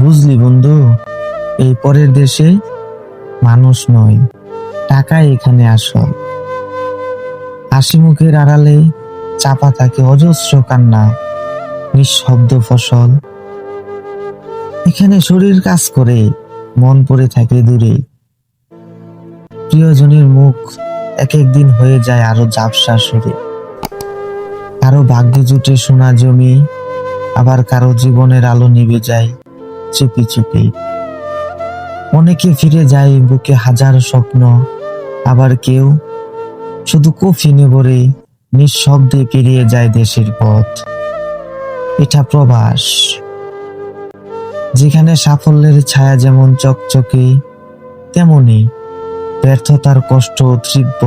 বুঝলি বন্ধু, এই পরের দেশে মানুষ নয়, টাকাই এখানে আসল। হাসি মুখের আড়ালে চাপা থাকে অজস্র কান্না, নিঃশব্দ ফসল। এখানে শরীর কাজ করে, মন পড়ে থাকে দূরে। প্রিয়জনের মুখ এক একদিন হয়ে যায় আরো ঝাপসা সুরে। কারো ভাগ্যে জুটে সোনা জমি, আবার কারো জীবনের আলো নিভে যায় চুপি চুপি। অনেকে ফিরে যায় বুকে হাজার স্বপ্ন, আবার কেউ শুধু কফিনে ভরে নিঃশব্দে পেরিয়ে যায় দেশের পথ। এটা প্রবাস, যেখানে সাফল্যের ছায়া যেমন চকচকে, তেমনি ব্যর্থতার কষ্ট তীব্র,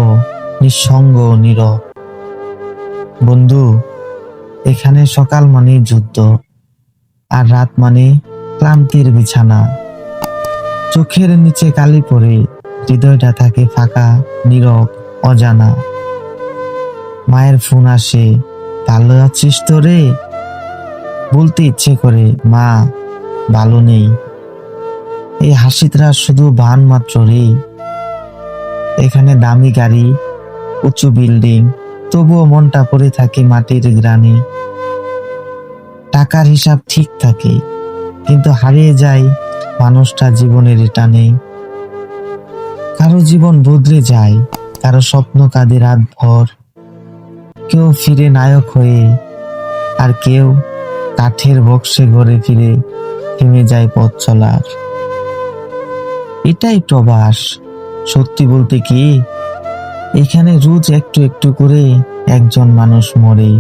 নিঃসঙ্গ নীরব। বন্ধু, এখানে সকাল মানে যুদ্ধ, আর রাত মানে ক্লান্তির বিছানা। চোখের নিচে কালি পড়ে, হৃদয়টা থাকে ফাঁকা, নীরব, অজানা। মায়ের ফোন আসে, ভালো আছিস তো রে? বলতে ইচ্ছে করে, মা ভালো নেই। এই হাসিটা শুধু বান মাত্র রে। এখানে দামি গাড়ি, উঁচু বিল্ডিং, তবুও মনটা পড়ে থাকে মাটির গ্রানে। টাকার হিসাব ঠিক থাকে, কিন্তু হারিয়ে যায় মানুষটা জীবনের টানে। কারো জীবন বদলে যায়, কারো স্বপ্ন কাঁদে রাত ভর। কেউ ফিরে নায়ক হয়ে, আর কেউ কাঠের বক্সে ঘরে ফিরে থেমে যায় পথ চলার। এটাই প্রবাস। সত্যি বলতে কি, এখানে রোজ একটু একটু করে একজন মানুষ মরে।